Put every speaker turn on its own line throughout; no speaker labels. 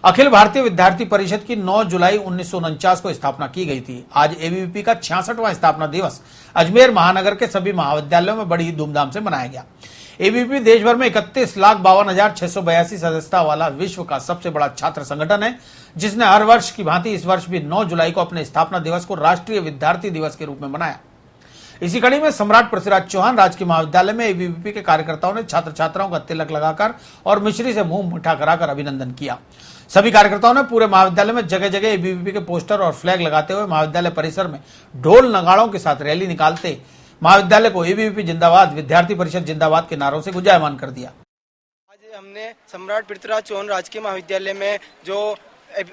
अखिल भारतीय विद्यार्थी परिषद की 9 जुलाई 1949 को स्थापना की गई थी। आज एबीवीपी का 66वां स्थापना दिवस अजमेर महानगर के सभी महाविद्यालयों में बड़ी धूमधाम से मनाया गया। एबीवीपी देश भर में 31,52,682 सदस्यता वाला विश्व का सबसे बड़ा छात्र संगठन है, जिसने हर वर्ष की भांति इस वर्ष भी 9 जुलाई को अपने स्थापना दिवस को राष्ट्रीय विद्यार्थी दिवस के रूप में मनाया। इसी कड़ी में सम्राट पृथ्वीराज चौहान राजकीय महाविद्यालय में एबीवीपी के कार्यकर्ताओं ने छात्र छात्राओं का तिलक लगाकर और मिश्री से मुंह मीठा कराकर अभिनंदन किया। सभी कार्यकर्ताओं ने पूरे महाविद्यालय में जगह जगह एबीवीपी के पोस्टर और फ्लैग लगाते हुए महाविद्यालय परिसर में ढोल नगाड़ों के साथ रैली निकालते महाविद्यालय को एबीवीपी जिंदाबाद, विद्यार्थी परिषद जिंदाबाद के नारों से गुंजायमान कर दिया।
आज हमने सम्राट पृथ्वीराज चौहान राजकीय महाविद्यालय में जो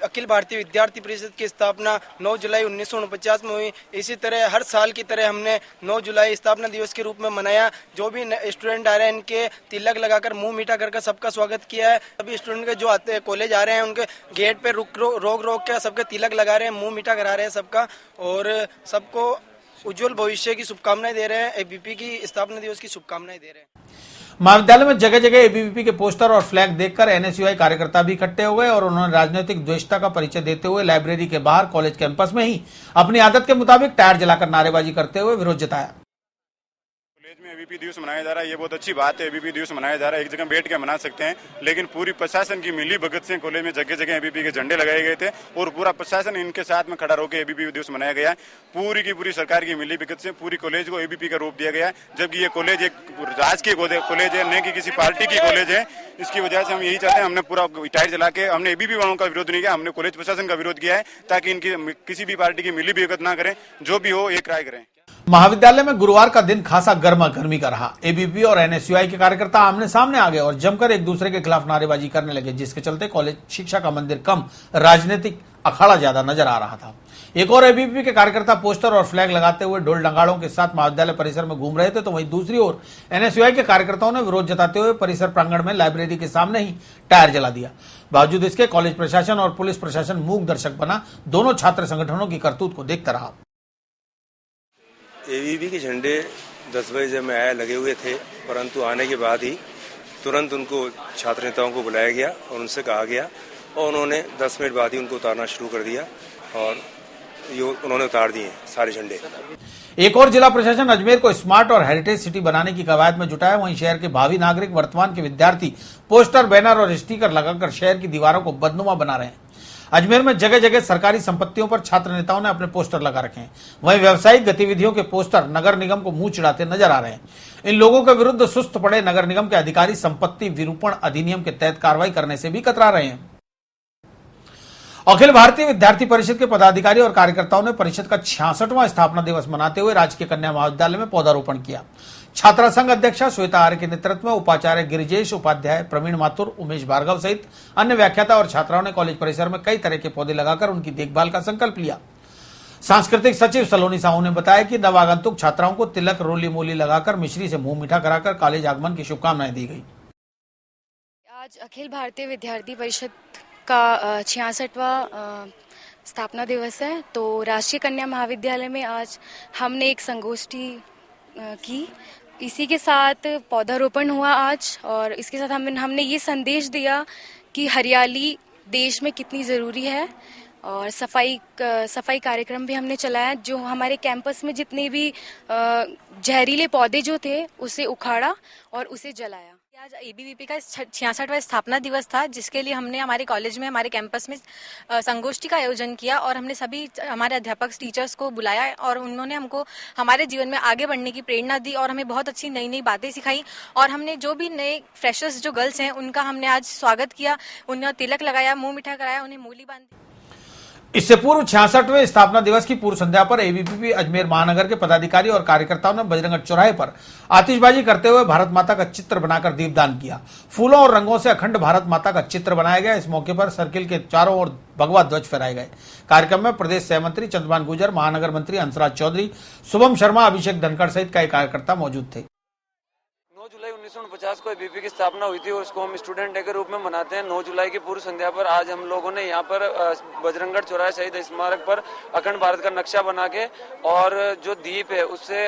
अखिल भारतीय विद्यार्थी परिषद की स्थापना 9 जुलाई 1949 में हुई, इसी तरह हर साल की तरह हमने 9 जुलाई स्थापना दिवस के रूप में मनाया। जो भी स्टूडेंट आ रहे हैं इनके तिलक लगाकर मुंह मीठा कर सबका स्वागत किया है। सभी स्टूडेंट के जो आते कॉलेज आ रहे हैं उनके गेट पे रोक के सबके तिलक लगा रहे हैं, मुंह मीठा करा रहे हैं सबका, और सबको उज्जवल भविष्य की शुभकामनाएं दे रहे हैं। एबीवीपी की स्थापना दिवस की शुभकामनाएं दे रहे हैं।
महाविद्यालय में जगह जगह एबीवीपी के पोस्टर और फ्लैग देखकर एनएसयूआई कार्यकर्ता भी इकट्ठे हो गए और उन्होंने राजनीतिक द्वेषता का परिचय देते हुए लाइब्रेरी के बाहर कॉलेज कैंपस में ही अपनी आदत के मुताबिक टायर जलाकर नारेबाजी करते हुए विरोध जताया।
कॉलेज में एबीवीपी दिवस मनाया जा रहा है, ये बहुत अच्छी बात है। एबीवीपी दिवस मनाया जा रहा है, एक जगह बैठ के मना सकते हैं, लेकिन पूरी प्रशासन की मिली भगत से कॉलेज में जगह जगह एबीवीपी के झंडे लगाए गए थे और पूरा प्रशासन इनके साथ में खड़ा होकर एबीवीपी दिवस मनाया गया है। पूरी की पूरी सरकार की मिली भगत से पूरी कॉलेज को एबीवीपी का रूप दिया गया है, जबकि ये कॉलेज एक राजकीय कॉलेज है, न कि किसी पार्टी की कॉलेज है। इसकी वजह से हम यही चाहते हैं, हमने पूरा टायर जला के हमने एबीवीपी वालों का विरोध नहीं किया, हमने कॉलेज प्रशासन का विरोध किया है, ताकि इनकी किसी भी पार्टी की मिली भगत ना करें, जो भी हो एक राय करें।
महाविद्यालय में गुरुवार का दिन खासा गर्मा गर्मी का रहा। एबीवीपी और एनएसयूआई के कार्यकर्ता आमने सामने आ गए और जमकर एक दूसरे के खिलाफ नारेबाजी करने लगे, जिसके चलते कॉलेज शिक्षा का मंदिर कम राजनीतिक अखाड़ा ज्यादा नजर आ रहा था। एक और एबीवीपी के कार्यकर्ता पोस्टर और फ्लैग लगाते हुए ढोल नगाड़ों के साथ महाविद्यालय परिसर में घूम रहे थे, तो वहीं दूसरी ओर एनएसयूआई के कार्यकर्ताओं ने विरोध जताते हुए परिसर प्रांगण में लाइब्रेरी के सामने ही टायर जला दिया। बावजूद इसके कॉलेज प्रशासन और पुलिस प्रशासन मूक दर्शक बना दोनों छात्र संगठनों की करतूत को देखता रहा।
एबीवीपी के झंडे 10 बजे जब मैं आया लगे हुए थे, परंतु आने के बाद ही तुरंत उनको छात्र नेताओं को बुलाया गया और उनसे कहा गया और उन्होंने 10 मिनट बाद ही उनको उतारना शुरू कर दिया और उन्होंने उतार दिए सारे झंडे।
एक और जिला प्रशासन अजमेर को स्मार्ट और हेरिटेज सिटी बनाने की कवायद में जुटा है। वहीं शहर के भावी नागरिक, वर्तमान के विद्यार्थी पोस्टर, बैनर और स्टिकर लगाकर शहर की दीवारों को बदनुमा बना रहे हैं। अजमेर में जगह जगह सरकारी संपत्तियों पर छात्र नेताओं ने अपने पोस्टर लगा रखे हैं। वहीं व्यावसायिक गतिविधियों के पोस्टर नगर निगम को मुंह चिढ़ाते नजर आ रहे हैं। इन लोगों के विरुद्ध सुस्त पड़े नगर निगम के अधिकारी संपत्ति विरूपण अधिनियम के तहत कार्रवाई करने से भी कतरा रहे हैं। अखिल भारतीय विद्यार्थी परिषद के पदाधिकारी और कार्यकर्ताओं ने परिषद का 66वां स्थापना दिवस मनाते हुए राजकीय कन्या महाविद्यालय में पौधारोपण किया। छात्रा संघ अध्यक्षा श्वेता आर्य के नेतृत्व में उपाचार्य गिरिजेश, उपाध्याय प्रवीण माथुर, उमेश भार्गव सहित अन्य व्याख्याता और छात्राओं ने कॉलेज परिसर में कई तरह के पौधे लगाकर उनकी देखभाल का संकल्प लिया। सांस्कृतिक सचिव सलोनी साहू ने बताया कि नवागंतुक छात्राओं को तिलक, रोली मोली लगाकर मिश्री से मुंह मीठा कराकर कॉलेज आगमन की शुभकामनाएं दी गई।
आज अखिल भारतीय विद्यार्थी परिषद का 66वां स्थापना दिवस है, तो राष्ट्रीय कन्या महाविद्यालय में आज हमने एक संगोष्ठी की। इसी के साथ पौधारोपण हुआ आज और इसके साथ हमने ये संदेश दिया कि हरियाली देश में कितनी ज़रूरी है और सफाई कार्यक्रम भी हमने चलाया। जो हमारे कैंपस में जितने भी जहरीले पौधे जो थे उसे उखाड़ा और उसे जलाया।
आज एबीवीपी का 66वां स्थापना दिवस था, जिसके लिए हमने हमारे कॉलेज में, हमारे कैंपस में संगोष्ठी का आयोजन किया और हमने सभी हमारे अध्यापक, टीचर्स को बुलाया और उन्होंने हमको हमारे जीवन में आगे बढ़ने की प्रेरणा दी और हमें बहुत अच्छी नई नई बातें सिखाई। और हमने जो भी नए फ्रेशर्स जो गर्ल्स हैं उनका हमने आज स्वागत किया, उन्हें तिलक लगाया, मुँह मीठा कराया, उन्हें मूली बांधी।
इससे पूर्व 66वें स्थापना दिवस की पूर्व संध्या पर एबीवीपी अजमेर महानगर के पदाधिकारी और कार्यकर्ताओं ने बजरंग चौराहे पर आतिशबाजी करते हुए भारत माता का चित्र बनाकर दीपदान किया। फूलों और रंगों से अखंड भारत माता का चित्र बनाया गया। इस मौके पर सर्किल के चारों ओर भगवा ध्वज फहराए गए। कार्यक्रम में प्रदेश सह मंत्री चंद्रभान गुर्जर, महानगर मंत्री हंसराज चौधरी, शुभम शर्मा, अभिषेक धनखड़ सहित कई कार्यकर्ता मौजूद थे।
9
9 जुलाई 1949 को एबीपी की स्थापना हुई थी और उसको हम स्टूडेंट डे के रूप में मनाते हैं। 9 जुलाई की पूर्व संध्या पर आज हम लोगों ने यहाँ पर बजरंगगढ़ चौराहे शहीद स्मारक पर अखंड भारत का नक्शा बना के और जो दीप है उससे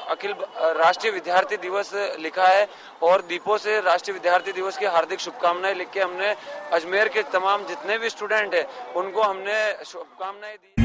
अखिल राष्ट्रीय विद्यार्थी दिवस लिखा है और दीपों से राष्ट्रीय विद्यार्थी दिवस की हार्दिक शुभकामनाएं लिख के हमने अजमेर के तमाम जितने भी स्टूडेंट है उनको हमने शुभकामनाएं दी।